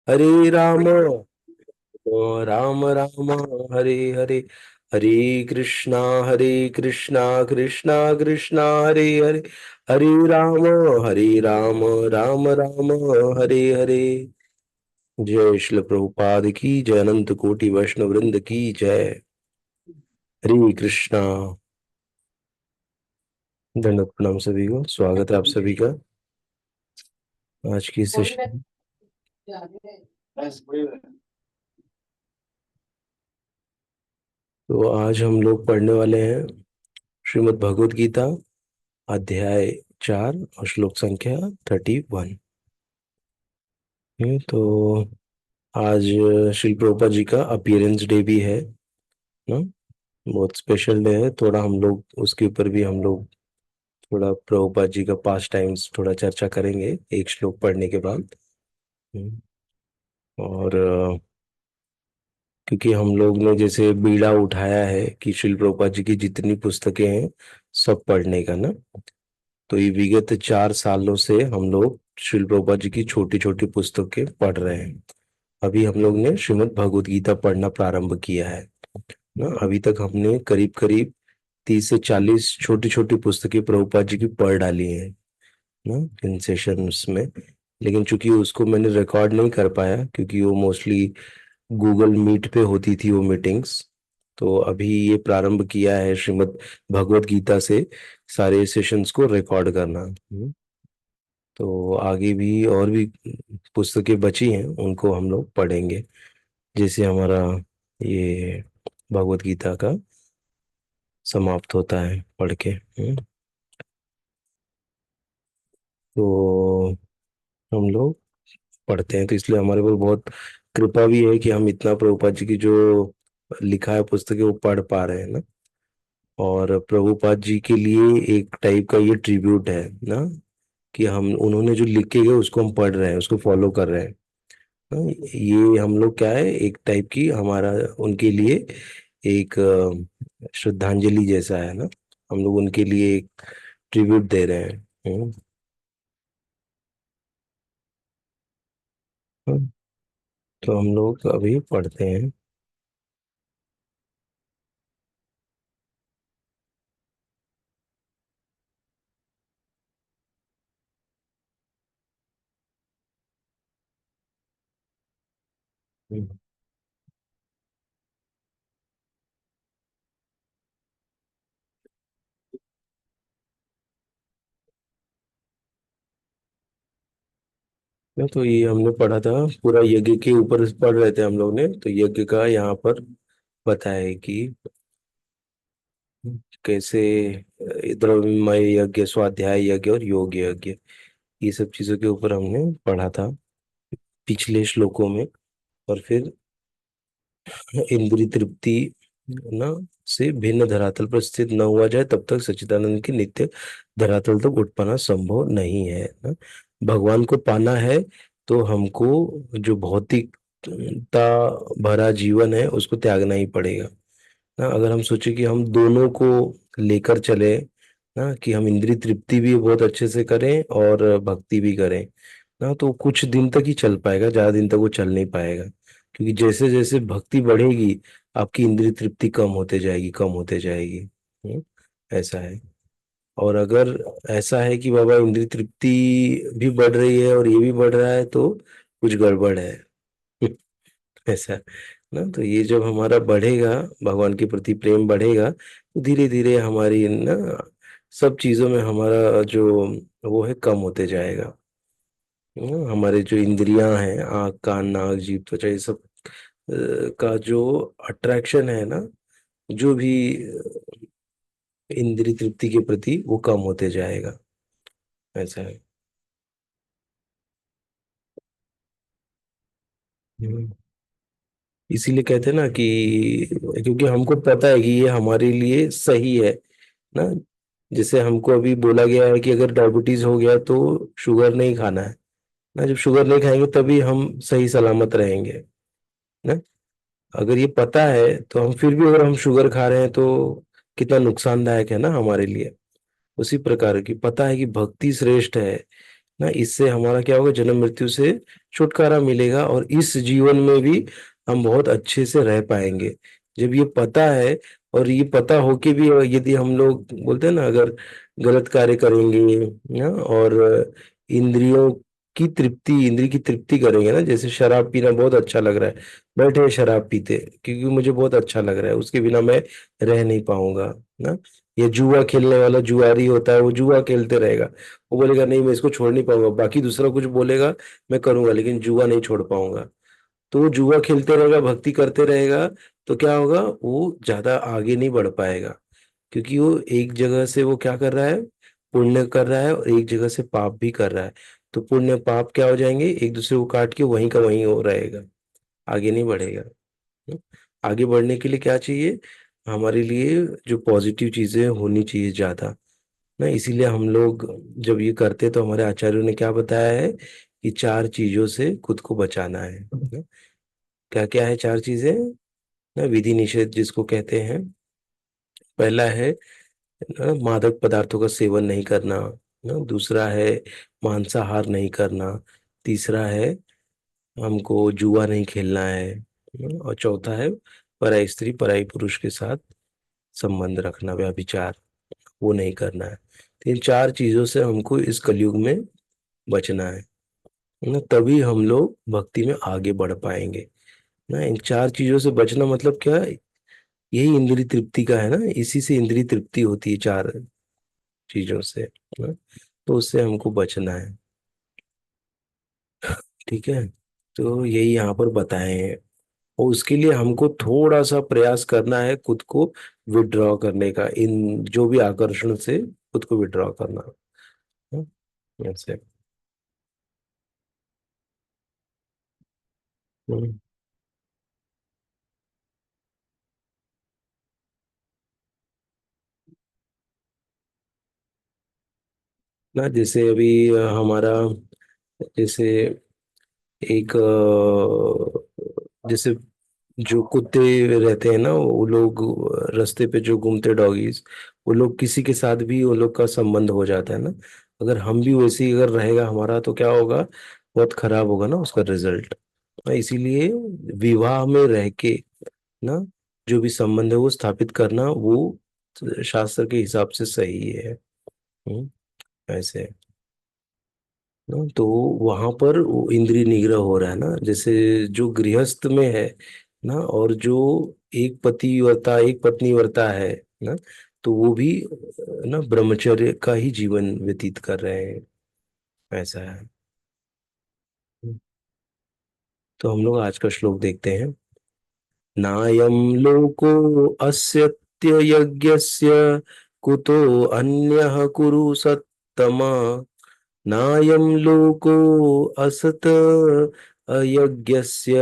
हरे राम राम राम हरे हरे, हरे कृष्णा हरे कृष्णा कृष्णा कृष्णा हरे हरे, हरे राम राम राम हरे हरे। जय श्री प्रभुपाद की जय, अनंत कोटि वैष्णव वृंद की जय। हरे कृष्णा। दंडवत प्रणाम सभी को, स्वागत है आप सभी का आज की सेशन। तो आज हम लोग पढ़ने वाले हैं श्रीमद् भगवद गीता, अध्याय 4 और श्लोक संख्या 31। तो आज श्री प्रभुपाद जी का अपीयरेंस डे भी है ना। बहुत स्पेशल डे है, थोड़ा हम लोग उसके ऊपर भी हम लोग थोड़ा प्रभुपाद जी का पास्ट टाइम्स थोड़ा चर्चा करेंगे एक श्लोक पढ़ने के बाद। हम्म, और क्योंकि हम लोग ने जैसे बीड़ा उठाया है कि श्री प्रभुपाद जी की जितनी पुस्तकें हैं सब पढ़ने का ना। तो ये विगत 4 सालों से हम लोग श्रील प्रभुपाद जी की छोटी छोटी पुस्तकें पढ़ रहे हैं। अभी हम लोग ने श्रीमद् भगवद गीता पढ़ना प्रारंभ किया है ना। अभी तक हमने करीब करीब 30 से 40 छोटी छोटी पुस्तकें प्रभुपाद जी की पढ़ डाली हैं ना, इन सेशंस में। लेकिन चूंकि उसको मैंने रिकॉर्ड नहीं कर पाया क्योंकि वो मोस्टली गूगल मीट पे होती थी वो मीटिंग्स। तो अभी ये प्रारंभ किया है श्रीमद् भगवद गीता से सारे सेशंस को रिकॉर्ड करना। तो आगे भी और भी पुस्तकें बची हैं, उनको हम लोग पढ़ेंगे जैसे हमारा ये भगवत गीता का समाप्त होता है पढ़ के। तो हम लोग पढ़ते हैं, तो इसलिए हमारे पर बहुत कृपा भी है कि हम इतना प्रभुपाद जी की जो लिखा है पुस्तकें वो पढ़ पा रहे हैं ना। और प्रभुपाद जी के लिए एक टाइप का ये ट्रिब्यूट है ना, कि हम उन्होंने जो लिख के गए उसको हम पढ़ रहे हैं, उसको फॉलो कर रहे हैं। ये हम लोग क्या है, एक टाइप की हमारा उनके लिए एक श्रद्धांजलि जैसा है ना। हम लोग उनके लिए एक ट्रिब्यूट दे रहे हैं। हम्म, हम्म। तो हम लोग अभी पढ़ते हैं। हम्म। तो ये हमने पढ़ा था, पूरा यज्ञ के ऊपर पढ़ रहे थे हम लोग ने। तो यज्ञ का यहाँ पर बताया है कि कैसे द्रव्यमय यज्ञ, स्वाध्याय यज्ञ और योग यज्ञ, ये सब चीजों के ऊपर हमने पढ़ा था पिछले श्लोकों में। और फिर इंद्रिय तृप्ति ना से भिन्न धरातल पर स्थित न हुआ जाए तब तक सच्चिदानंद की नित्य धरातल तक उठ पाना संभव नहीं है ना। भगवान को पाना है तो हमको जो भौतिकता भरा जीवन है उसको त्यागना ही पड़ेगा ना। अगर हम सोचे कि हम दोनों को लेकर चले ना, कि हम इंद्रिय तृप्ति भी बहुत अच्छे से करें और भक्ति भी करें ना, तो कुछ दिन तक ही चल पाएगा, ज्यादा दिन तक वो चल नहीं पाएगा। क्योंकि जैसे जैसे भक्ति बढ़ेगी आपकी इंद्रिय तृप्ति कम होते जाएगी, कम होते जाएगी। हम्म, ऐसा है। और अगर ऐसा है कि बाबा इंद्रिय तृप्ति भी बढ़ रही है और ये भी बढ़ रहा है तो कुछ गड़बड़ है। ऐसा है ना। तो ये जब हमारा बढ़ेगा, भगवान के प्रति प्रेम बढ़ेगा, तो धीरे धीरे हमारी ना सब चीजों में हमारा जो वो है कम होते जाएगा। हमारे जो इंद्रियां हैं, आँख कान नाक जीभ त्वचा, ये सब का जो अट्रैक्शन है ना, जो भी इंद्रिय तृप्ति के प्रति, वो कम होते जाएगा। ऐसा है। हम्म। इसीलिए कहते हैं ना कि क्योंकि हमको पता है कि ये हमारे लिए सही है ना। जैसे हमको अभी बोला गया है कि अगर डायबिटीज हो गया तो शुगर नहीं खाना है ना। जब शुगर नहीं खाएंगे तभी हम सही सलामत रहेंगे ना। अगर ये पता है तो हम फिर भी अगर हम शुगर खा रहे हैं तो कितना नुकसानदायक है ना हमारे लिए। उसी प्रकार की पता है कि भक्ति श्रेष्ठ है ना। इससे हमारा क्या होगा, जन्म मृत्यु से छुटकारा मिलेगा, और इस जीवन में भी हम बहुत अच्छे से रह पाएंगे। जब ये पता है, और ये पता होके भी यदि हम लोग बोलते हैं ना, अगर गलत कार्य करेंगे ना, और इंद्रियों इंद्रिय की तृप्ति करेंगे ना, जैसे शराब पीना बहुत अच्छा लग रहा है, बैठे हैं शराब पीते क्योंकि मुझे बहुत अच्छा लग रहा है, उसके बिना मैं रह नहीं पाऊंगा ना। ये जुआ खेलने वाला जुआरी होता है, वो जुआ खेलते रहेगा, वो बोलेगा नहीं मैं इसको छोड़ नहीं पाऊंगा, बाकी दूसरा कुछ बोलेगा मैं करूंगा, लेकिन जुआ नहीं छोड़ पाऊंगा। तो वो जुआ खेलते रहेगा, भक्ति करते रहेगा, तो क्या होगा, वो ज्यादा आगे नहीं बढ़ पाएगा, क्योंकि वो एक जगह से वो क्या कर रहा है, पुण्य कर रहा है, और एक जगह से पाप भी कर रहा है। तो पुण्य पाप क्या हो जाएंगे, एक दूसरे को काट के वहीं का वहीं हो रहेगा, आगे नहीं बढ़ेगा। हम्म? आगे बढ़ने के लिए क्या चाहिए, हमारे लिए जो पॉजिटिव चीजें होनी चाहिए ज्यादा ना। इसीलिए हम लोग जब ये करते, तो हमारे आचार्यों ने क्या बताया है कि चार चीजों से खुद को बचाना है ना। क्या क्या है चार चीजें ना, विधि निषेध जिसको कहते हैं। पहला है मादक पदार्थों का सेवन नहीं करना ना। दूसरा है मांसाहार नहीं करना। तीसरा है हमको जुआ नहीं खेलना है और चौथा है पराई स्त्री पराई पुरुष के साथ संबंध रखना, व्यभिचार वो नहीं करना है। तो इन चार चीजों से हमको इस कलयुग में बचना है ना, तभी हम लोग भक्ति में आगे बढ़ पाएंगे ना। इन चार चीजों से बचना मतलब क्या है? यही इंद्रिय तृप्ति का है ना, इसी से इंद्रिय तृप्ति होती है, चार चीजों से ना। तो उससे हमको बचना है, ठीक है। तो यही यहाँ पर बताए हैं, और उसके लिए हमको थोड़ा सा प्रयास करना है खुद को विड्रॉ करने का, इन जो भी आकर्षण से खुद को विड्रॉ करना है, ऐसे। हम्म, ना जैसे अभी हमारा, जैसे एक जैसे जो कुत्ते रहते हैं ना, वो लोग रास्ते पे जो घूमते डॉगीज, वो लोग किसी के साथ भी वो लोग का संबंध हो जाता है ना। अगर हम भी वैसे ही अगर रहेगा हमारा, तो क्या होगा, बहुत खराब होगा ना उसका रिजल्ट। इसीलिए विवाह में रह के ना, जो भी संबंध है वो स्थापित करना, वो शास्त्र के हिसाब से सही है। ऐसे ना, तो वहां पर वो इंद्रिय निग्रह हो रहा है ना, जैसे जो गृहस्थ में है ना, और जो एक पति व्रता एक पत्नी व्रता है ना, तो वो भी ना ब्रह्मचर्य का ही जीवन व्यतीत कर रहे हैं, ऐसा है। तो हम लोग आज का श्लोक देखते हैं। नायं लोको अस्यत्य यज्ञस्य कुतो अन्यः कुरु सत्तमा। नायं लोको असत अयज्ञस्य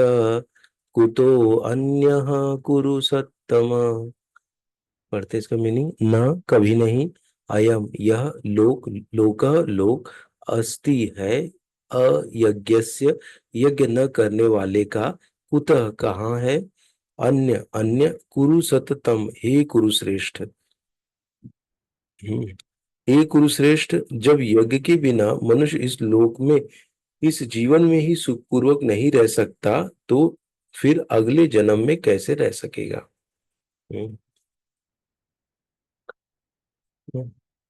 कुतो अन्यः कुरु सत्तमा। पढ़ते इसका मीनिंग, न कभी नहीं, अयम यह लोक, लोक लोक, अस्ति है, अयज्ञस्य यज्ञ न करने वाले का, कुतः कहाँ है, अन्य अन्य, कुरु सततम हे कुरुश्रेष्ठ। हे कुरुश्रेष्ठ, जब यज्ञ के बिना मनुष्य इस लोक में, इस जीवन में ही सुखपूर्वक नहीं रह सकता, तो फिर अगले जन्म में कैसे रह सकेगा। हम्म,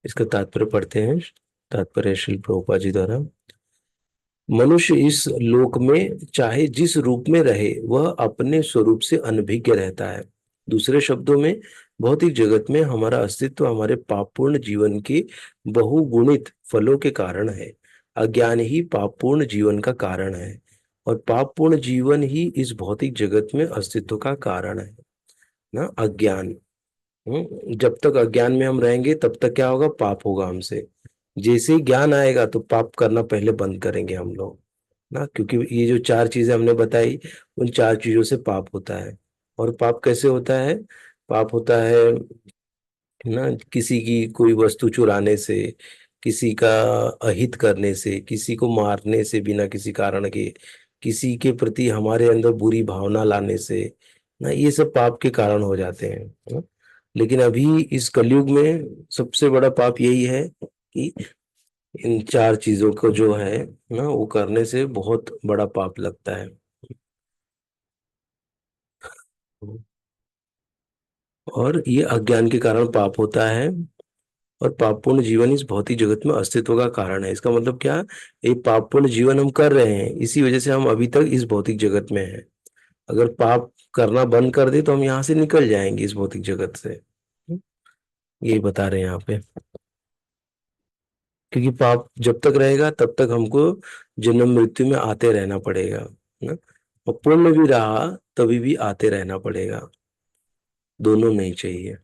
इसका तात्पर्य पढ़ते हैं। तात्पर्य श्री प्रभुपाद जी द्वारा। मनुष्य इस लोक में चाहे जिस रूप में रहे, वह अपने स्वरूप से अनभिज्ञ रहता है। दूसरे शब्दों में, भौतिक जगत में हमारा अस्तित्व हमारे पापपूर्ण जीवन के बहुगुणित फलों के कारण है। अज्ञान ही पापपूर्ण जीवन का कारण है, और पापपूर्ण जीवन ही इस भौतिक जगत में अस्तित्व का कारण है ना। अज्ञान, जब तक अज्ञान में हम रहेंगे, तब तक क्या होगा, पाप होगा हमसे। जैसे ही ज्ञान आएगा, तो पाप करना पहले बंद करेंगे हम लोग ना, क्योंकि ये जो चार चीजें हमने बताई, उन चार चीजों से पाप होता है। और पाप कैसे होता है, पाप होता है ना, किसी की कोई वस्तु चुराने से, किसी का अहित करने से, किसी को मारने से बिना किसी कारण के, किसी के प्रति हमारे अंदर बुरी भावना लाने से ना, ये सब पाप के कारण हो जाते हैं ना? लेकिन अभी इस कलयुग में सबसे बड़ा पाप यही है कि इन चार चीजों को जो है ना, वो करने से बहुत बड़ा पाप लगता है। और ये अज्ञान के कारण पाप होता है। और पापपूर्ण जीवन इस भौतिक जगत में अस्तित्व का कारण है। इसका मतलब क्या, ये पापपूर्ण जीवन हम कर रहे हैं, इसी वजह से हम अभी तक इस भौतिक जगत में हैं। अगर पाप करना बंद कर दे तो हम यहाँ से निकल जाएंगे इस भौतिक जगत से। यही बता रहे हैं यहाँ पे। क्योंकि पाप जब तक रहेगा तब तक हमको जन्म मृत्यु में आते रहना पड़ेगा ना। और पुण्य भी रहा तभी भी आते रहना पड़ेगा। दोनों नहीं चाहिए।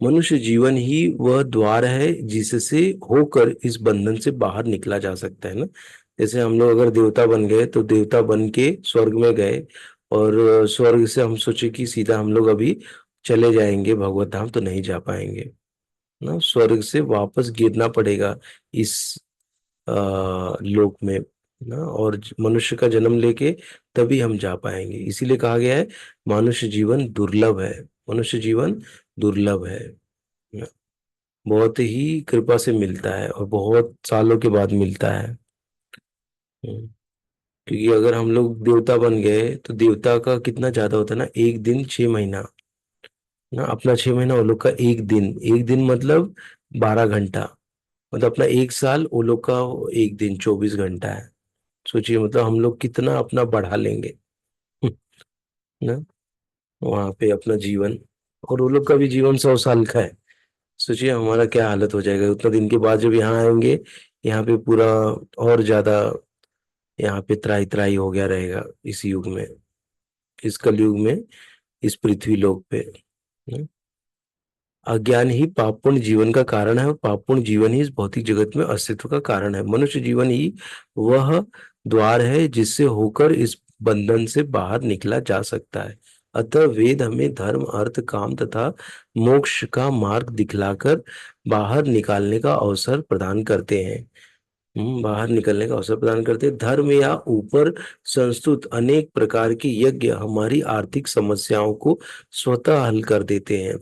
मनुष्य जीवन ही वह द्वार है जिससे होकर इस बंधन से बाहर निकला जा सकता है ना। जैसे हम लोग अगर देवता बन गए तो देवता बन के स्वर्ग में गए, और स्वर्ग से हम सोचे कि सीधा हम लोग अभी चले जाएंगे भगवत धाम, तो नहीं जा पाएंगे ना। स्वर्ग से वापस गिरना पड़ेगा इस लोक में ना। और मनुष्य का जन्म लेके तभी हम जा पाएंगे। इसीलिए कहा गया है मनुष्य जीवन दुर्लभ है। मनुष्य जीवन दुर्लभ है ना। बहुत ही कृपा से मिलता है और बहुत सालों के बाद मिलता है। हम्म, क्योंकि अगर हम लोग देवता बन गए तो देवता का कितना ज्यादा होता है ना, एक दिन 6 महीना ना। अपना 6 महीना, वो लोग का एक दिन। एक दिन मतलब 12 घंटा। मतलब अपना एक साल, वो लोग का एक दिन 24 घंटा है। सोचिए, मतलब हम लोग कितना अपना बढ़ा लेंगे ना, वहां पे अपना जीवन। और वो लोग का भी जीवन 100 साल का है। सोचिए हमारा क्या हालत हो जाएगा उतना दिन के बाद जब यहाँ आएंगे। यहाँ पे पूरा और ज्यादा, यहाँ पे त्राही त्राही हो गया रहेगा इस युग में, इस कलयुग में, इस पृथ्वी लोक पे। हम्म। अज्ञान ही पापपूर्ण जीवन का कारण है, और पापपूर्ण जीवन ही इस भौतिक जगत में अस्तित्व का कारण है। मनुष्य जीवन ही वह द्वार है जिससे होकर इस बंधन से बाहर निकला जा सकता है। अतः वेद हमें धर्म अर्थ काम तथा मोक्ष का मार्ग दिखलाकर बाहर निकालने का अवसर प्रदान करते हैं। बाहर निकलने का अवसर प्रदान करते हैं। धर्म या ऊपर संस्तुत अनेक प्रकार के यज्ञ हमारी आर्थिक समस्याओं को स्वतः हल कर देते हैं।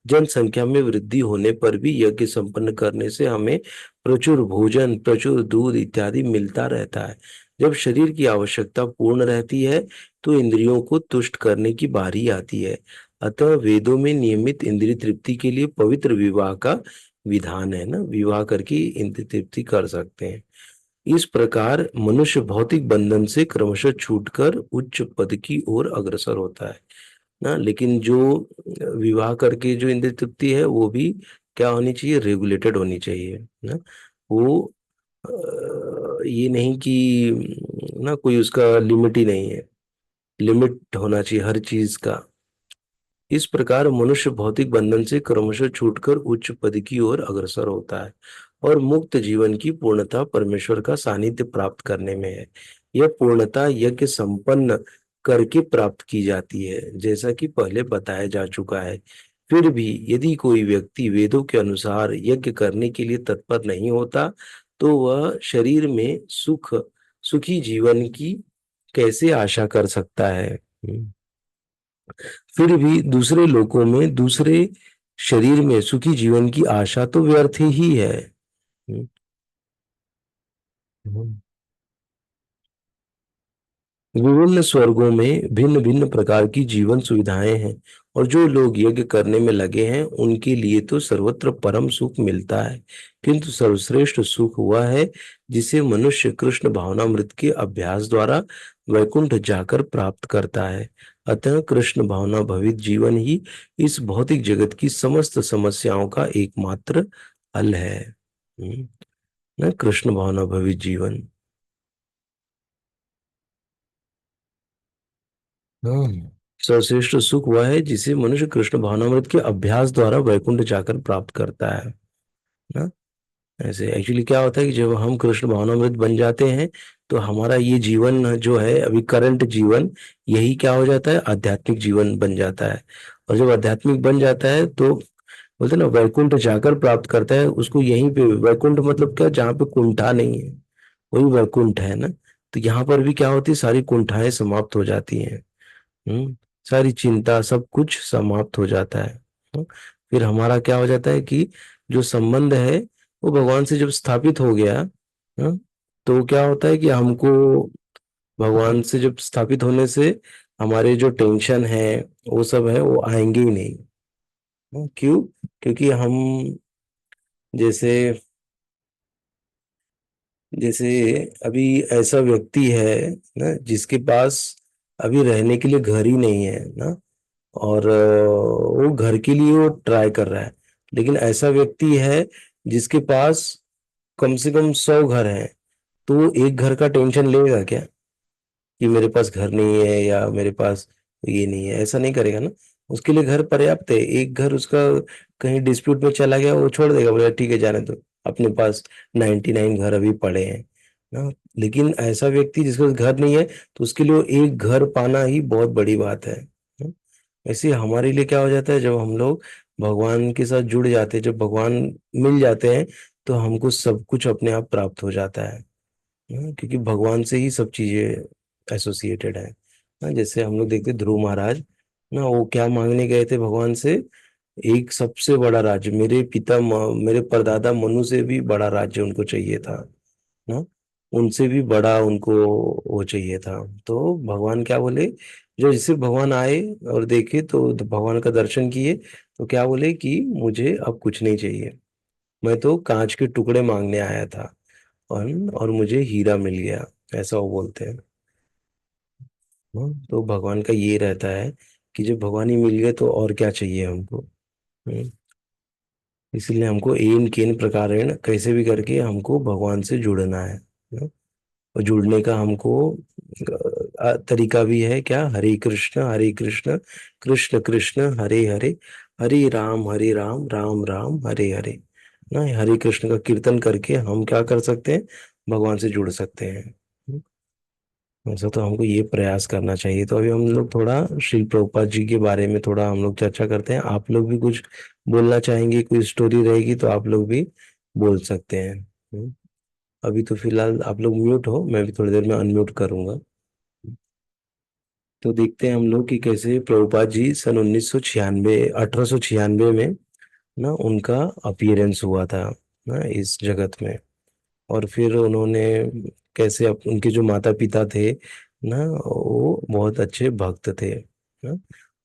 जनसंख्या में वृद्धि होने पर भी यज्ञ संपन्न करने से हमें प्रचुर भोजन, प्रचुर दूध इत्यादि मिलता रहता है। जब शरीर की आवश्यकता पूर्ण रहती है तो इंद्रियों को तुष्ट करने की बारी आती है। अतः वेदों में नियमित इंद्रिय तृप्ति के लिए पवित्र विवाह का विधान है ना। विवाह करके इंद्रिय तृप्ति कर सकते हैं। इस प्रकार मनुष्य भौतिक बंधन से क्रमशः छूटकर उच्च पद की ओर अग्रसर होता है ना। लेकिन जो विवाह करके जो इंद्रिय तृप्ति है वो भी क्या होनी चाहिए, रेगुलेटेड होनी चाहिए ना। वो ये नहीं कि ना कोई उसका लिमिट ही नहीं है। लिमिट होना चाहिए हर चीज का। इस प्रकार मनुष्य भौतिक बंधन से क्रमशः छूटकर उच्च पद की ओर अग्रसर होता है, और मुक्त जीवन की पूर्णता परमेश्वर का सानिध्य प्राप्त करने में है। यह पूर्णता यज्ञ संपन्न करके प्राप्त की जाती है, जैसा कि पहले बताया जा चुका है। फिर भी यदि कोई व्यक्ति वेदों के अनुसार यज्ञ करने के लिए तत्पर नहीं होता तो वह शरीर में सुखी जीवन की कैसे आशा कर सकता है। फिर भी दूसरे लोकों में दूसरे शरीर में सुखी जीवन की आशा तो व्यर्थ ही है। हम्म, हम्म। विभिन्न स्वर्गों में भिन्न भिन्न प्रकार की जीवन सुविधाएं हैं, और जो लोग यज्ञ करने में लगे हैं उनके लिए तो सर्वत्र परम सुख मिलता है। किंतु सर्वश्रेष्ठ सुख वह है जिसे मनुष्य कृष्ण भावनामृत के अभ्यास द्वारा वैकुंठ जाकर प्राप्त करता है। अतः कृष्ण भावना भवित जीवन ही इस भौतिक जगत की समस्त समस्याओं का एकमात्र हल है। हम्म, ना कृष्ण भावना भवित जीवन। हाँ। सर्वश्रेष्ठ सुख वह है जिसे मनुष्य कृष्ण भावनामृत के अभ्यास द्वारा वैकुंठ जाकर प्राप्त करता है ना। ऐसे एक्चुअली क्या होता है कि जब हम कृष्ण भावनामृत बन जाते हैं तो हमारा ये जीवन जो है अभी करंट जीवन, यही क्या हो जाता है, आध्यात्मिक जीवन बन जाता है। और जब आध्यात्मिक बन जाता है तो बोलते हैं ना वैकुंठ जाकर प्राप्त करता है उसको। यहीं पे वैकुंठ मतलब क्या, जहाँ पे कुंठा नहीं है वही वैकुंठ है ना। तो यहाँ पर भी क्या होती है, सारी कुंठाएं समाप्त हो जाती हैं। हम्म। सारी चिंता सब कुछ समाप्त हो जाता है। फिर हमारा क्या हो जाता है कि जो संबंध है वो भगवान से जब स्थापित हो गया, हाँ, तो क्या होता है कि हमको भगवान से जब स्थापित होने से हमारे जो टेंशन है वो सब है वो आएंगे ही नहीं। क्यों? क्योंकि हम जैसे जैसे अभी ऐसा व्यक्ति है ना जिसके पास अभी रहने के लिए घर ही नहीं है ना, और वो घर के लिए वो ट्राई कर रहा है। लेकिन ऐसा व्यक्ति है जिसके पास कम से कम 100 घर हैं, तो वो एक घर का टेंशन लेगा क्या कि मेरे पास घर नहीं है या मेरे पास ये नहीं है? ऐसा नहीं करेगा ना। उसके लिए घर पर्याप्त है। एक घर उसका कहीं डिस्प्यूट में चला गया, वो छोड़ देगा, बोले ठीक है जाने दो, अपने पास 99 घर अभी पड़े हैं ना। लेकिन ऐसा व्यक्ति जिसके पास घर नहीं है, तो उसके लिए वो एक घर पाना ही बहुत बड़ी बात है ना? ऐसे ही हमारे लिए क्या हो जाता है, जब हम लोग भगवान के साथ जुड़ जाते हैं, जब भगवान मिल जाते हैं, तो हमको सब कुछ अपने आप प्राप्त हो जाता है ना, क्योंकि भगवान से ही सब चीजें एसोसिएटेड है ना। जैसे हम लोग देखते ध्रुव महाराज ना, वो क्या मांगने गए थे भगवान से? एक सबसे बड़ा राज्य, मेरे परदादा मनु से भी बड़ा राज्य उनको चाहिए था ना। उनसे भी बड़ा उनको वो चाहिए था। तो भगवान क्या बोले? जो जिसे भगवान आए और देखे तो भगवान का दर्शन किए, तो क्या बोले कि मुझे अब कुछ नहीं चाहिए, मैं तो कांच के टुकड़े मांगने आया था, और मुझे हीरा मिल गया, ऐसा वो बोलते हैं। तो भगवान का ये रहता है कि जब भगवान ही मिल गए तो और क्या चाहिए हमको। हम्म, इसलिए हमको एन केन प्रकारेण कैसे भी करके हमको भगवान से जुड़ना है ना? और जुड़ने का हमको तरीका भी है क्या? हरे कृष्ण कृष्ण कृष्ण हरे हरे, हरे राम राम राम हरे हरे ना। हरे कृष्ण का कीर्तन करके हम क्या कर सकते हैं? भगवान से जुड़ सकते हैं। वैसा तो हमको ये प्रयास करना चाहिए। तो अभी हम लोग थोड़ा श्री प्रभुपाद जी के बारे में थोड़ा हम लोग चर्चा करते हैं। आप लोग भी कुछ बोलना चाहेंगे? कोई स्टोरी रहेगी तो आप लोग भी बोल सकते हैं। अभी तो फिलहाल आप लोग म्यूट हो, मैं भी थोड़ी देर में अनम्यूट करूंगा। तो देखते हैं हम लोग कि कैसे प्रभुपाद जी सन 1996 1896 में ना उनका अपीयरेंस हुआ था ना इस जगत में। और फिर उन्होंने कैसे उनके जो माता पिता थे ना, वो बहुत अच्छे भक्त थे ना।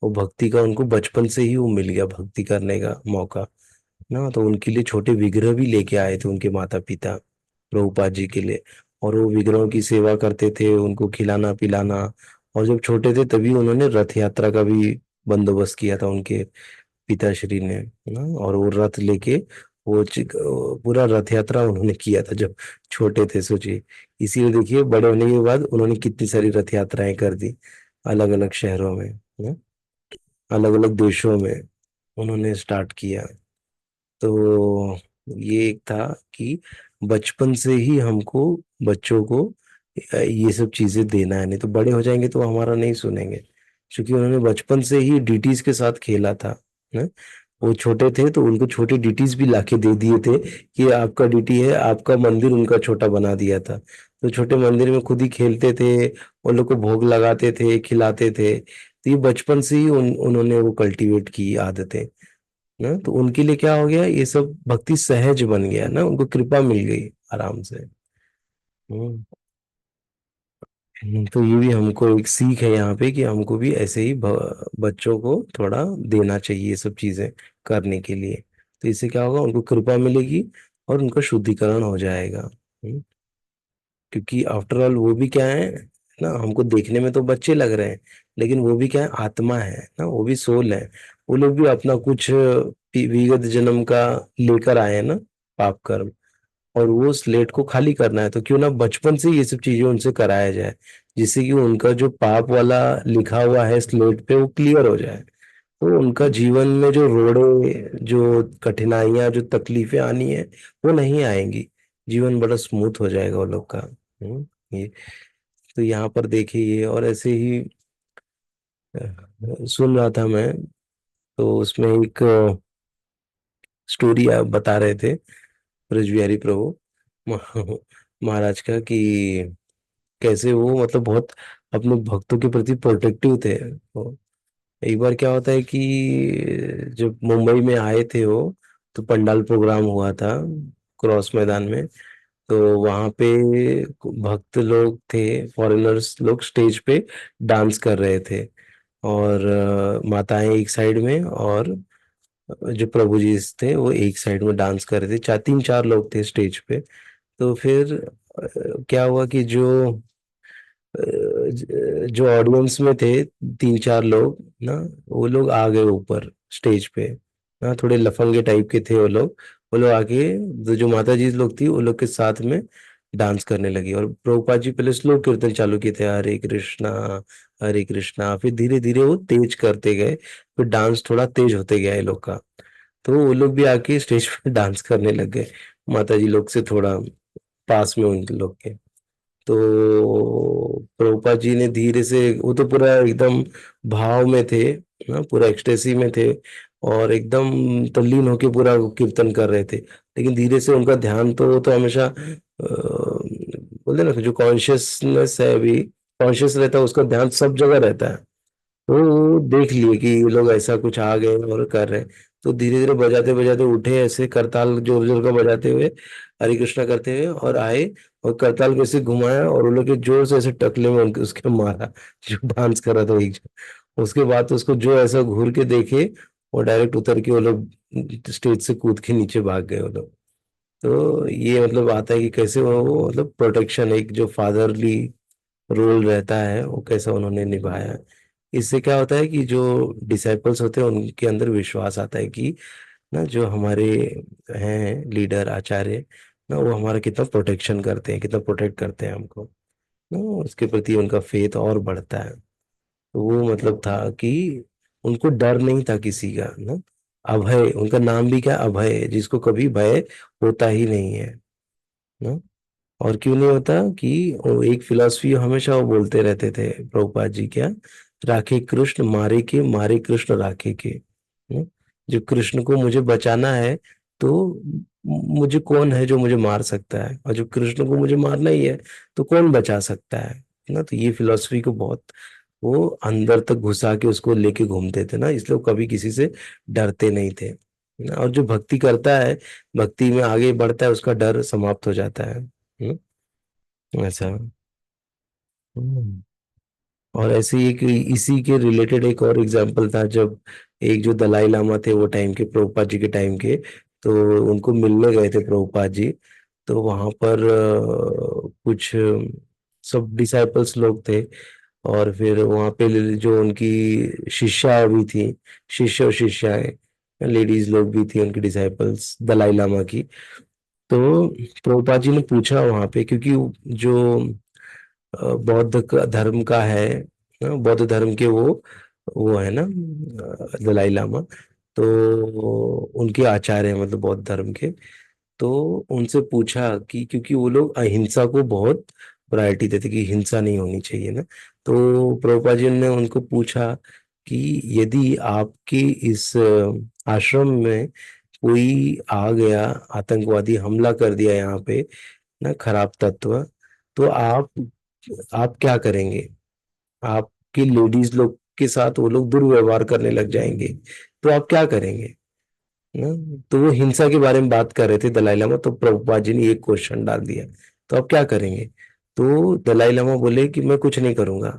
वो भक्ति का उनको बचपन से ही वो मिल गया, भक्ति करने का मौका ना। तो उनके लिए छोटे विग्रह भी लेके आए थे उनके माता पिता प्रभुपाद जी के लिए, और वो विग्रहों की सेवा करते थे, उनको खिलाना पिलाना। और जब छोटे थे तभी उन्होंने रथ यात्रा का भी बंदोबस्त किया था उनके पिताश्री ने ना। और वो रथ लेके पूरा रथ यात्रा उन्होंने किया था जब छोटे थे, सोचिए। इसीलिए देखिए बड़े होने के बाद उन्होंने कितनी सारी रथ यात्राएं कर दी, अलग अलग शहरों में ना, अलग अलग देशों में उन्होंने स्टार्ट किया। तो ये एक था कि बचपन से ही हमको बच्चों को ये सब चीजें देना है, नहीं तो बड़े हो जाएंगे तो हमारा नहीं सुनेंगे। क्योंकि उन्होंने बचपन से ही डीटीज के साथ खेला था ना। वो छोटे थे तो उनको छोटे डीटीज भी लाके दे दिए थे कि आपका डीटी है, आपका मंदिर उनका छोटा बना दिया था। तो छोटे मंदिर में खुद ही खेलते थे, उन लोग को भोग लगाते थे, खिलाते थे। तो ये बचपन से ही उन्होंने वो कल्टीवेट की आदतें ना। तो उनके लिए क्या हो गया, ये सब भक्ति सहज बन गया ना, उनको कृपा मिल गई आराम से। हम्म तो ये भी हमको एक सीख है यहाँ पे कि हमको भी ऐसे ही बच्चों को थोड़ा देना चाहिए ये सब चीजें करने के लिए। तो इससे क्या होगा, उनको कृपा मिलेगी और उनका शुद्धिकरण हो जाएगा। क्योंकि आफ्टर ऑल वो भी क्या है ना, हमको देखने में तो बच्चे लग रहे हैं, लेकिन वो भी क्या है, आत्मा है ना, वो भी सोल है। वो लोग भी अपना कुछ विगत जन्म का लेकर आए हैं ना, पाप कर्म। और वो स्लेट को खाली करना है, तो क्यों ना बचपन से ये सब चीजें उनसे कराया जाए, जिससे कि उनका जो पाप वाला लिखा हुआ है स्लेट पे वो क्लियर हो जाए। तो उनका जीवन में जो रोड़े, जो कठिनाइयां, जो तकलीफें आनी है वो नहीं आएंगी। जीवन बड़ा स्मूथ हो जाएगा वो लोग का। ये तो यहाँ पर देखिए ये, और ऐसे ही सुन रहा था मैं, तो उसमें एक स्टोरी आप बता रहे थे ब्रज बिहारी प्रभु महाराज का, कि कैसे वो मतलब बहुत अपने भक्तों के प्रति प्रोटेक्टिव थे। वो एक बार क्या होता है कि जब मुंबई में आए थे वो, तो पंडाल प्रोग्राम हुआ था क्रॉस मैदान में। तो वहां पे भक्त लोग थे, फॉरेनर्स लोग स्टेज पे डांस कर रहे थे, और माताएं एक साइड में, और जो प्रभु जी थे वो एक साइड में डांस कर रहे थे। चार, तीन चार लोग थे स्टेज पे। तो फिर क्या हुआ कि जो ऑडियंस में थे, तीन चार लोग ना, वो लोग आ गए ऊपर स्टेज पे ना, थोड़े लफंगे टाइप के थे वो लोग। वो लोग आके जो माता जी लोग थी वो लोग के साथ में डांस करने लगी। और प्रभुपाद जी पहले स्लो कीर्तन चालू किए थे, हरे कृष्णा हरे कृष्णा, फिर धीरे धीरे वो तेज करते गए, फिर डांस थोड़ा तेज होते गया ये लोग का। तो वो लोग भी आके स्टेज पे डांस करने लग गए, माता जी लोग से थोड़ा पास में उनके लोग के। तो प्रभुपाद जी ने धीरे से, वो तो पूरा एकदम भाव में थे ना, पूरा एक्सटेसी में थे, और एकदम तल्लीन होके पूरा कीर्तन कर रहे थे। लेकिन धीरे से उनका ध्यान, तो हमेशा बोलते ना, जो कॉन्शियसनेस है, अभी कॉन्शियस रहता है, उसका ध्यान सब जगह रहता है। तो वो देख लिए कि ये लोग ऐसा कुछ आ गए और कर रहे हैं। तो धीरे धीरे बजाते बजाते उठे, ऐसे करताल जोर जोर का बजाते हुए, हरे कृष्णा करते हुए, और आए, और करताल को ऐसे घुमाया, और उन लोग के जोर से ऐसे टकले में उनके उसके मारा, जो डांस कर रहा था एक जन। उसके बाद तो उसको जो ऐसा घूर के देखे, वो डायरेक्ट उतर के वो लोग स्टेज से कूद के नीचे भाग गए वो लोग। तो ये मतलब आता है कि कैसे वो मतलब प्रोटेक्शन, एक जो फादरली रोल रहता है वो कैसा उन्होंने निभाया है। इससे क्या होता है कि जो डिसाइपल्स होते हैं उनके अंदर विश्वास आता है कि ना, जो हमारे हैं लीडर आचार्य ना, वो हमारा कितना प्रोटेक्शन करते हैं, कितना प्रोटेक्ट करते हैं हमको ना, उसके प्रति उनका फेथ और बढ़ता है। तो वो मतलब था कि उनको डर नहीं था किसी का ना। अभय, उनका नाम भी क्या, अभय है, जिसको कभी भय होता ही नहीं है ना। और क्यों नहीं होता कि वो एक फिलॉसफी हमेशा वो बोलते रहते थे प्रभुपाद जी, क्या, राखे कृष्ण मारे के, मारे कृष्ण राखे के। हम्म? जो कृष्ण को मुझे बचाना है, तो मुझे कौन है जो मुझे मार सकता है, और जो कृष्ण को मुझे मारना ही है, तो कौन बचा सकता है ना। तो ये फिलॉसफी को बहुत वो अंदर तक घुसा के उसको लेके घूमते थे ना, इसलिए वो कभी किसी से डरते नहीं थे ना। और जो भक्ति करता है, भक्ति में आगे बढ़ता है, उसका डर समाप्त हो जाता है। ऐसा। हम्म। और ऐसे ही एक इसी के रिलेटेड एक और एग्जांपल था, जब एक जो दलाई लामा थे वो टाइम के, प्रभुपाद जी के टाइम के, तो उनको मिलने गए थे प्रभुपाद जी। तो वहां पर कुछ सब डिसाइपल्स लोग थे, और फिर वहां पे जो उनकी शिष्या भी थी, शिष्य और शिष्याएं लेडीज लोग भी थी, उनकी डिसाइपल्स दलाई लामा की। तो प्रभुपाद जी ने पूछा वहां पे, क्योंकि जो धर्म का है बौद्ध धर्म के वो है ना, दलाई लामा। तो उनके आचार्य हैं, मतलब बौद्ध धर्म के। तो उनसे पूछा कि, क्योंकि वो लोग अहिंसा को बहुत प्रायोरिटी देते कि हिंसा नहीं होनी चाहिए ना। तो प्रभुपाद जी ने उनको पूछा कि यदि आपके इस आश्रम में कोई आ गया, आतंकवादी हमला कर दिया यहाँ पे ना, खराब तत्व, तो आप क्या करेंगे। आपकी लेडीज लोग के साथ वो लोग दुर्व्यवहार करने लग जाएंगे, तो आप क्या करेंगे ना। तो वो हिंसा के बारे में बात कर रहे थे दलाई लामा, तो प्रभुपाद जी ने एक क्वेश्चन डाल दिया, तो आप क्या करेंगे। तो दलाई लामा बोले कि मैं कुछ नहीं करूंगा।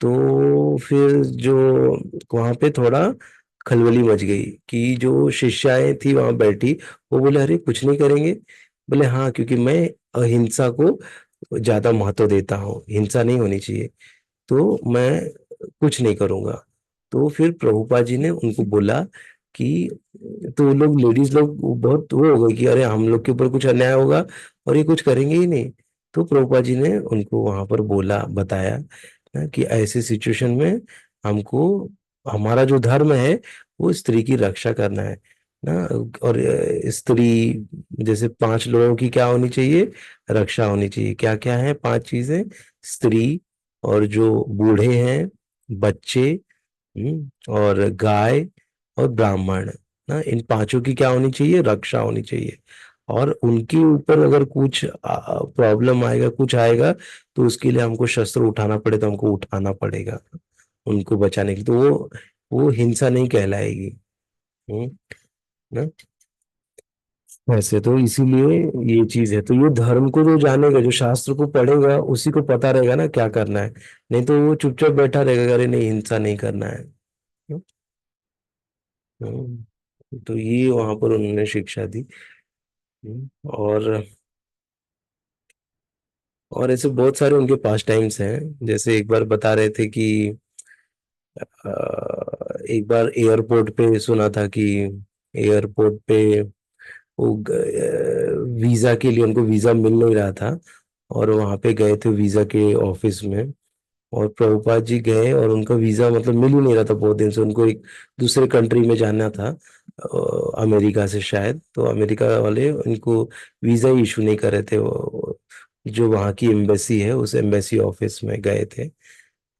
तो फिर जो वहां पे थोड़ा खलबली मच गई, कि जो शिष्याएं थी वहां बैठी, वो बोले अरे कुछ नहीं करेंगे। बोले हाँ, क्योंकि मैं अहिंसा को ज्यादा महत्व देता हूँ, हिंसा नहीं होनी चाहिए, तो मैं कुछ नहीं करूंगा। तो फिर प्रभुपाद जी ने उनको बोला कि, तो वो लोग लेडीज लोग बहुत वो हो गए कि अरे हम लोग के ऊपर कुछ अन्याय होगा और ये कुछ करेंगे ही नहीं। तो प्रभुपाद जी ने उनको वहां पर बोला, बताया ना, कि ऐसे सिचुएशन में हमको, हमारा जो धर्म है वो स्त्री की रक्षा करना है ना। और स्त्री, जैसे पांच लोगों की क्या होनी चाहिए, रक्षा होनी चाहिए। क्या क्या है पांच चीजें, स्त्री, और जो बूढ़े हैं, बच्चे, और गाय, और ब्राह्मण ना, इन पांचों की क्या होनी चाहिए, रक्षा होनी चाहिए। और उनके ऊपर अगर कुछ प्रॉब्लम आएगा, कुछ आएगा, तो उसके लिए हमको शस्त्र उठाना पड़े तो हमको उठाना पड़ेगा उनको बचाने के लिए। तो वो हिंसा नहीं कहलाएगी। हम्म। ना। वैसे तो इसीलिए ये चीज है, तो ये धर्म को जो जानेगा, जो शास्त्र को पढ़ेगा, उसी को पता रहेगा ना क्या करना है। नहीं तो वो चुपचाप बैठा रहेगा, अरे नहीं हिंसा नहीं करना है। तो ये वहां पर उन्होंने शिक्षा दी। और ऐसे बहुत सारे उनके पास टाइम्स हैं। जैसे एक बार बता रहे थे कि एक बार एयरपोर्ट पे सुना था कि एयरपोर्ट पे वो वीजा के लिए, उनको वीजा मिल नहीं रहा था, और वहां पे गए थे वीजा के ऑफिस में। और प्रभुपाद जी गए और उनका वीजा मतलब मिल ही नहीं रहा था बहुत दिन से, उनको एक दूसरे कंट्री में जाना था, अमेरिका से शायद। तो अमेरिका वाले उनको वीजा ही इशू नहीं कर रहे थे। जो वहाँ की एम्बेसी है, उस एम्बेसी ऑफिस में गए थे।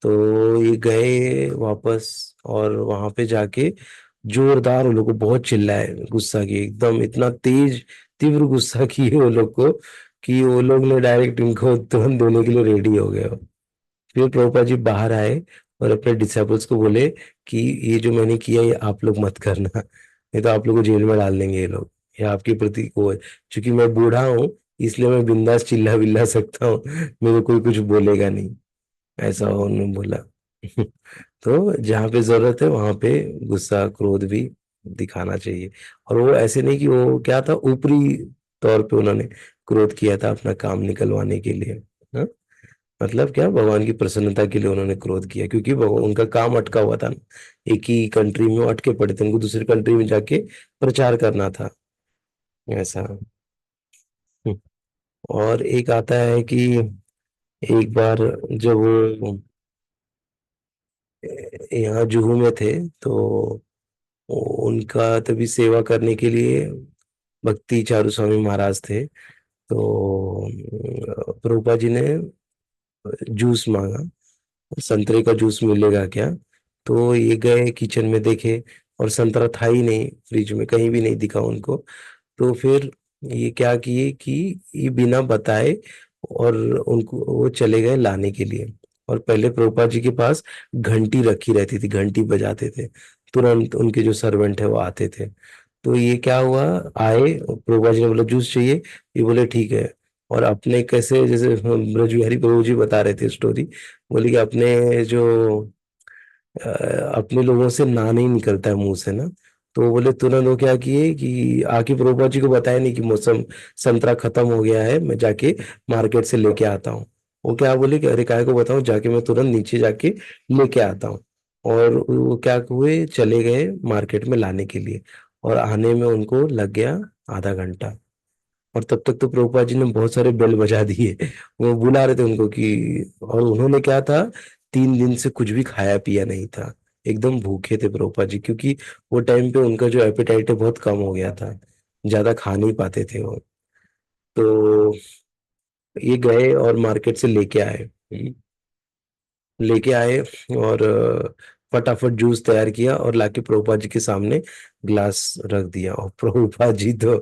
तो ये गए वापस, और वहां पे जाके जोरदार वो लोग को बहुत चिल्लाए, गुस्सा किए एकदम, इतना तेज तीव्र गुस्सा किए वो लोग को कि वो लोग ने डायरेक्ट इनको तुरंत देने के लिए रेडी हो गए। फिर प्रभुपाद जी बाहर आए और अपने डिसाइपल्स को बोले कि ये जो मैंने किया ये आप लोग मत करना, नहीं तो आप लोग को जेल में डाल देंगे ये लोग। ये आपके प्रति को है, क्योंकि मैं बूढ़ा हूँ इसलिए मैं बिंदास चिल्ला विल्ला सकता हूँ, मेरे को कोई कुछ बोलेगा नहीं, ऐसा उन्होंने बोला। तो जहाँ पे जरूरत है वहां पे गुस्सा क्रोध भी दिखाना चाहिए। और वो ऐसे नहीं कि वो क्या था, ऊपरी तौर पे उन्होंने क्रोध किया था अपना काम निकलवाने के लिए। हाँ? मतलब क्या, भगवान की प्रसन्नता के लिए उन्होंने क्रोध किया, क्योंकि भगवान उनका काम अटका हुआ था ना, एक ही कंट्री में वो अटके पड़े थे, उनको दूसरी कंट्री में जाके प्रचार करना था, ऐसा। और एक आता है कि एक बार जब वो यहाँ जुहू में थे, तो उनका तभी सेवा करने के लिए भक्ति चारू स्वामी महाराज थे। तो प्रभुपा जी ने जूस मांगा, संतरे का जूस मिलेगा क्या। तो ये गए किचन में देखे, और संतरा था ही नहीं, फ्रिज में कहीं भी नहीं दिखा उनको। तो फिर ये क्या किए कि ये बिना बताए और उनको वो चले गए लाने के लिए। और पहले प्रभुपाद जी के पास घंटी रखी रहती थी, घंटी बजाते थे, तुरंत उनके जो सर्वेंट है वो आते थे। तो ये क्या हुआ, आए प्रभुपाद जी ने बोला जूस चाहिए, ये बोले ठीक है। और अपने कैसे, जैसे ब्रज बिहारी प्रभु जी बता रहे थे स्टोरी, बोले कि अपने जो अपने लोगों से ना नहीं निकलता है मुंह से ना। तो बोले तुरंत वो क्या किए कि आके प्रभुपाद जी को बताया नहीं कि मौसम संतरा खत्म हो गया है, मैं जाके मार्केट से लेके आता हूँ। वो क्या बोले कि अरे काहे को बताऊं, जाके मैं तुरंत नीचे जाके लेके आता हूँ। और वो क्या हुए, चले गए मार्केट में लाने के लिए, और आने में उनको लग गया आधा घंटा। और तब तक तो प्रभुपाद जी ने बहुत सारे बेल बजा दिए, वो बुला रहे थे उनको कि। और उन्होंने क्या था, 3 दिन से कुछ भी खाया पिया नहीं था, एकदम भूखे थे प्रभुपाद जी, क्योंकि वो टाइम पे उनका जो एपेटाइट है बहुत कम हो गया था, ज्यादा खा नहीं पाते थे वो। तो ये गए और मार्केट से लेके आए, लेके आए, और फटाफट जूस तैयार किया और लाके प्रभुपाद जी के सामने ग्लास रख दिया। और प्रभुपाद जी तो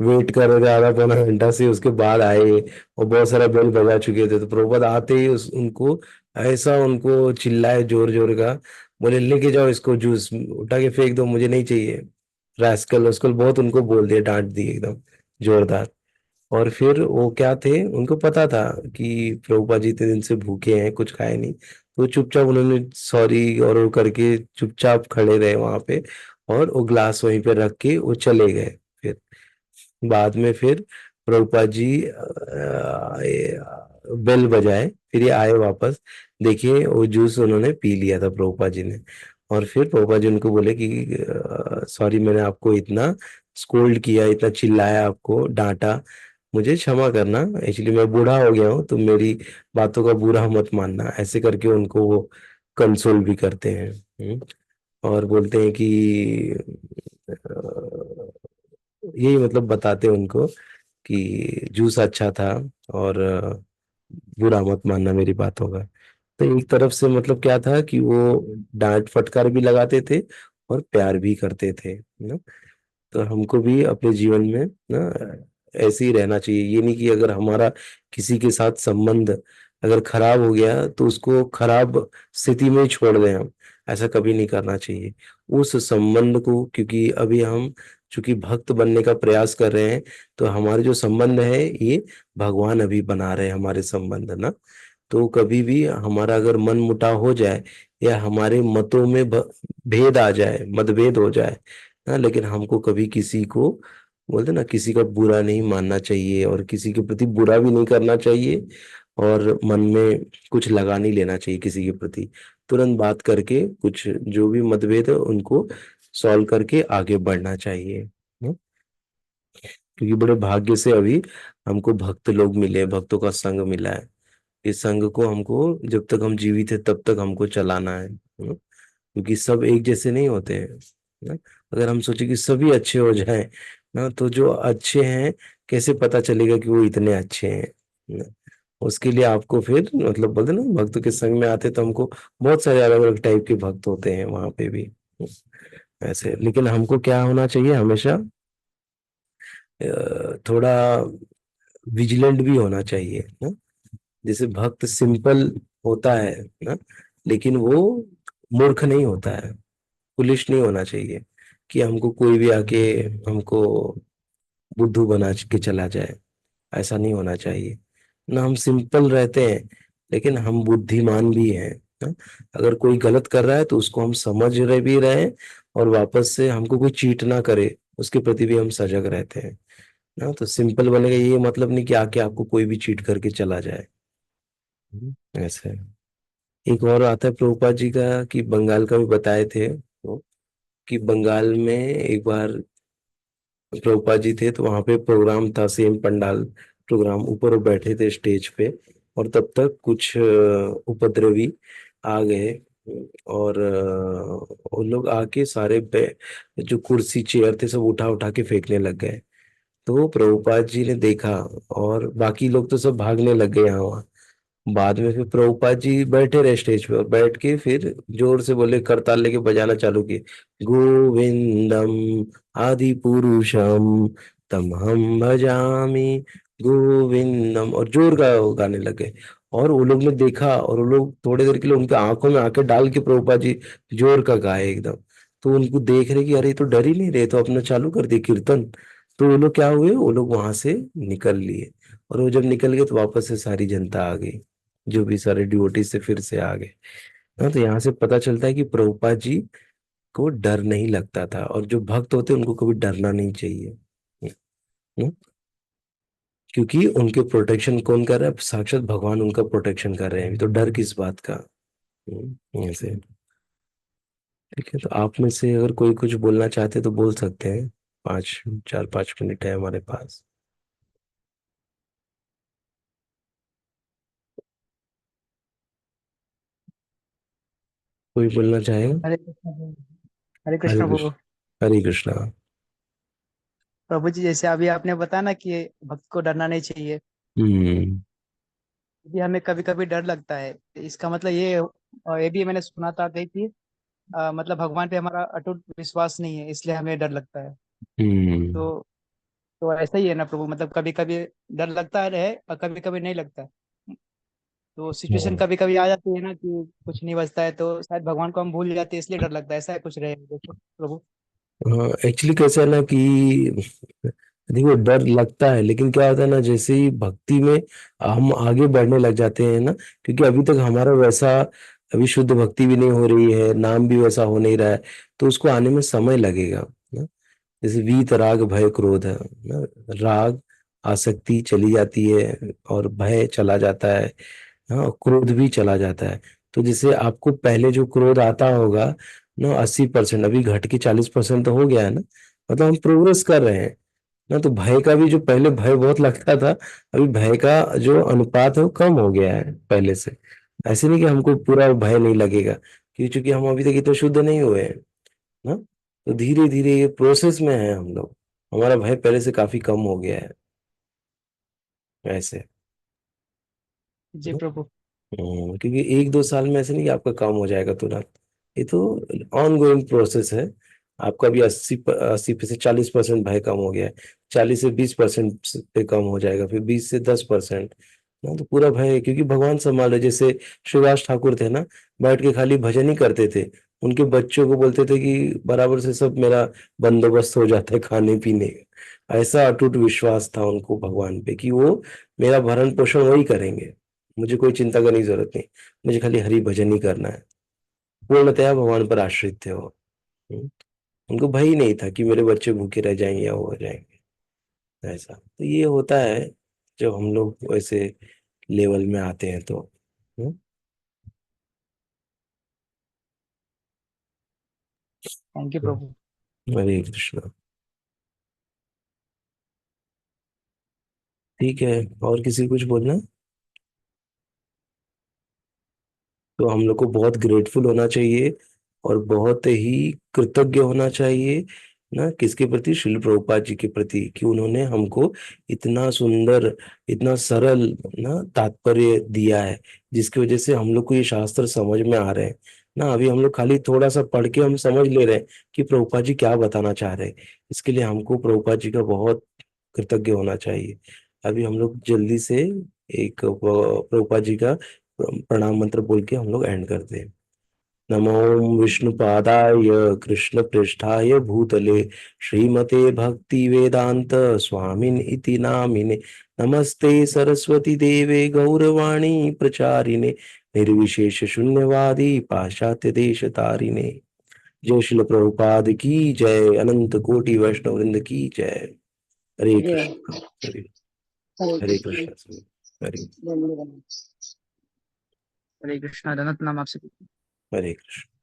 वेट कर रहे थे आधा पौना घंटा से, उसके बाद आए, और बहुत सारा बेल बजा चुके थे। तो प्रभुपाद आते ही उनको ऐसा उनको चिल्लाए जोर जोर का, बोले लेके जाओ इसको, जूस उठा के फेंक दो, मुझे नहीं चाहिए। रास्कल उसकल बहुत उनको बोल दिए, डांट दिए एकदम जोरदार। और फिर वो क्या थे, उनको पता था कि प्रभुपाद जी इतने दिन से भूखे हैं, कुछ खाए नहीं। तो चुपचाप उन्होंने सॉरी और वो करके चुपचाप खड़े रहे वहां पे, और वो ग्लास वहीं पे रख के वो चले गए। फिर बाद में फिर प्रभुपाद जी बेल बजाए, फिर ये आए वापस, देखिए वो जूस उन्होंने पी लिया था प्रभुपाद जी ने। और फिर प्रभुपाद जी उनको बोले कि सॉरी, मैंने आपको इतना स्कोल्ड किया, इतना चिल्लाया, आपको डांटा, मुझे क्षमा करना, एक्चुअली मैं बूढ़ा हो गया हूँ, तो मेरी बातों का बुरा मत मानना, ऐसे करके उनको वो कंसोल भी करते हैं। और बोलते हैं कि यही मतलब बताते हैं उनको कि जूस अच्छा था, और बुरा मत मानना मेरी बातों का। तो एक तरफ से मतलब क्या था कि वो डांट फटकार भी लगाते थे और प्यार भी करते थे ना। तो हमको भी अपने जीवन में ना ऐसे ही रहना चाहिए। ये नहीं कि अगर हमारा किसी के साथ संबंध अगर खराब हो गया तो उसको खराब स्थिति में ही छोड़ दें हम, ऐसा कभी नहीं करना चाहिए। उस संबंध को, क्योंकि अभी हम चूंकि भक्त बनने का प्रयास कर रहे हैं, तो हमारे जो संबंध है ये भगवान अभी बना रहे हैं हमारे संबंध ना। तो कभी भी हमारा अगर मन मुटाव हो जाए या हमारे मतों में भेद आ जाए, मतभेद हो जाए ना, लेकिन हमको कभी किसी को बोलते ना, किसी का बुरा नहीं मानना चाहिए और किसी के प्रति बुरा भी नहीं करना चाहिए, और मन में कुछ लगा नहीं लेना चाहिए किसी के प्रति। तुरंत बात करके कुछ जो भी मतभेद है उनको सॉल्व करके आगे बढ़ना चाहिए। क्योंकि बड़े भाग्य से अभी हमको भक्त लोग मिले, भक्तों का संग मिला है। इस संघ को हमको जब तक हम जीवित है तब तक हमको चलाना है ना? क्योंकि सब एक जैसे नहीं होते हैं ना। अगर हम सोचे कि सभी अच्छे हो जाएं ना, तो जो अच्छे हैं कैसे पता चलेगा कि वो इतने अच्छे हैं ना? उसके लिए आपको फिर मतलब बोलते ना, भक्त के संग में आते तो हमको बहुत सारे अलग अलग टाइप के भक्त होते हैं वहां पे भी ऐसे। लेकिन हमको क्या होना चाहिए हमेशा, थोड़ा विजिलेंट भी होना चाहिए ना। जैसे भक्त सिंपल होता है ना, लेकिन वो मूर्ख नहीं होता है, फुलिश नहीं होना चाहिए कि हमको कोई भी आके हमको बुद्धू बना के चला जाए। ऐसा नहीं होना चाहिए ना। हम सिंपल रहते हैं लेकिन हम बुद्धिमान भी हैं ना। अगर कोई गलत कर रहा है तो उसको हम समझ रहे भी रहे हैं, और वापस से हमको कोई चीट ना करे उसके प्रति भी हम सजग रहते हैं ना। तो सिंपल बनेगा ये मतलब नहीं कि आके आपको कोई भी चीट करके चला जाए। ऐसे है। एक और आता है प्रभुपाद जी का कि बंगाल का भी बताए थे वो, कि बंगाल में एक बार प्रभुपाद जी थे तो वहां पे प्रोग्राम था, सेम पंडाल प्रोग्राम, ऊपर वो बैठे थे स्टेज पे, और तब तक कुछ उपद्रवी आ गए, और वो लोग आके सारे जो कुर्सी चेयर थे सब उठा उठा के फेंकने लग गए। तो प्रभुपाद जी ने देखा, और बाकी लोग तो सब भागने लग गए यहाँ वहाँ। बाद में फिर प्रभुपाद जी बैठे रहे स्टेज पे, और बैठ के फिर जोर से बोले, करताल लेके बजाना चालू किए, गोविंदम आदि पुरुषम तम हम भजामी गोविंदम, और जोर का वो गाने लगे। और वो लोग ने देखा, और वो लोग थोड़ी देर के लिए उनके आंखों में आंखें डाल के प्रभुपाद जी जोर का गाए एकदम। तो उनको देख रहे कि अरे ये तो डर ही नहीं रहे, तो अपना चालू कर दिए कीर्तन। तो वो लोग क्या हुए, वो लोग वहां से निकल लिए, और वो जब निकल गए तो वापस से सारी जनता आ गई, जो भी सारे डिवोटी से फिर से आ गए। हाँ, तो यहाँ से पता चलता है कि प्रभुपाद जी को डर नहीं लगता था, और जो भक्त होते हैं उनको कभी डरना नहीं चाहिए। हम्म, क्योंकि उनके प्रोटेक्शन कौन कर रहा है, साक्षात भगवान उनका प्रोटेक्शन कर रहे हैं, तो डर किस बात का। ऐसे। ठीक है, तो आप में से अगर कोई कुछ बोलना चाहते तो बोल सकते हैं। 4-5 मिनट है हमारे पास। कोई बोलना चाहेगा? हरे कृष्ण प्रभु। हरे हरे कृष्ण प्रभु। कृष्ण, हरे कृष्णा। प्रभु जी, जैसे अभी आपने बताया ना कि भक्त को डरना नहीं चाहिए। हम्म। ये हमें कभी कभी डर लगता है, इसका मतलब ये, और ये भी मैंने सुना था कहीं कि मतलब भगवान पे हमारा अटूट विश्वास नहीं है, इसलिए हमें डर लगता है। हम्म। तो तो ऐसा ही है ना प्रभु, मतलब कभी कभी डर लगता है और कभी कभी नहीं लगता है। तो सिचुएशन हाँ, कभी कभी आ जाती है ना कि कुछ नहीं बचता है, तो शायद भगवान को हम भूल जाते हैं, इसलिए डर लगता है। ऐसा है कुछ रहेगा देखो प्रभु। हाँ, एक्चुअली कैसा है ना कि देखो डर लगता है, लेकिन क्या होता है ना, जैसे ही भक्ति में हम आगे बढ़ने लग जाते हैं ना, क्योंकि अभी तक हमारा वैसा अभी शुद्ध भक्ति भी नहीं हो रही है, नाम भी वैसा हो नहीं रहा है, तो उसको आने में समय लगेगा ना। जैसे वीत राग भय क्रोध है ना, राग आसक्ति चली जाती है और भय चला जाता है, हाँ, क्रोध भी चला जाता है। तो जैसे आपको पहले जो क्रोध आता होगा ना, 80%, अभी घट के 40% तो हो गया है ना, मतलब हम प्रोग्रेस कर रहे हैं ना। तो भय का भी, जो पहले भय बहुत लगता था, अभी भय का जो अनुपात है वो कम हो गया है पहले से। ऐसे नहीं कि हमको पूरा भय नहीं लगेगा, क्योंकि चूंकि हम अभी तक इतने शुद्ध नहीं हुए हैं ना। तो धीरे धीरे ये प्रोसेस में है हम लोग, हमारा भय पहले से काफी कम हो गया है ऐसे। जी प्रभु। क्योंकि 1-2 साल में ऐसे नहीं कि आपका काम हो जाएगा तुरंत, ये तो ऑन गोइंग प्रोसेस है। आपका भी 80 से 40% भय कम हो गया है, 40 से 20% पे कम हो जाएगा, फिर 20 से 10% ना। तो पूरा भय, क्योंकि भगवान संभाल रहे। जैसे शिवराज ठाकुर थे ना, बैठ के खाली भजन ही करते थे, उनके बच्चों को बोलते थे कि बराबर से सब मेरा बंदोबस्त हो जाता है खाने पीने का। ऐसा अटूट विश्वास था उनको भगवान पे कि वो मेरा भरण पोषण वही करेंगे, मुझे कोई चिंता करने की जरूरत नहीं, मुझे खाली हरि भजन ही करना है। पूर्णतया भगवान पर आश्रित थे वो। हम्म। उनको भय ही नहीं था कि मेरे बच्चे भूखे रह जाएंगे या वो हो जाएंगे। ऐसा तो ये होता है जब हम लोग वैसे लेवल में आते हैं तो। हम्म। थैंक यू प्रभु। हरे कृष्णा। ठीक है, और किसी को कुछ बोलना है? तो हम लोग को बहुत ग्रेटफुल होना चाहिए और बहुत ही कृतज्ञ होना चाहिए ना, किसके प्रति? श्रील प्रभुपाद जी के प्रति, कि उन्होंने हमको इतना सुंदर, इतना सरल ना तात्पर्य दिया है, जिसकी वजह से हम लोग को ये शास्त्र समझ में आ रहे हैं ना। अभी हम लोग खाली थोड़ा सा पढ़ के हम समझ ले रहे हैं कि प्रभुपाद जी क्या बताना चाह रहे हैं। इसके लिए हमको प्रभुपाद जी का बहुत कृतज्ञ होना चाहिए। अभी हम लोग जल्दी से एक प्रभुपाद जी का प्रणाम मंत्र बोल के हम लोग एंड करते हैं। नमो विष्णुपादाय कृष्ण पृष्ठाय भूतले श्रीमते भक्ति वेदांत स्वामिन इति नामिने। नमस्ते सरस्वती देवे गौरवाणी प्रचारिणे निर्विशेष शून्यवादी पाश्चात्य देश तारिणे। जय श्रील प्रभुपाद की जय, अनंत कोटि वैष्णव वृंद की जय। हरे जय कृष्ण। हरे हरे हरे कृष्ण। कृष्ण। हरे धन्यवाद। हरे कृष्णा, धन्यवाद नाम आपसे। हरे कृष्ण।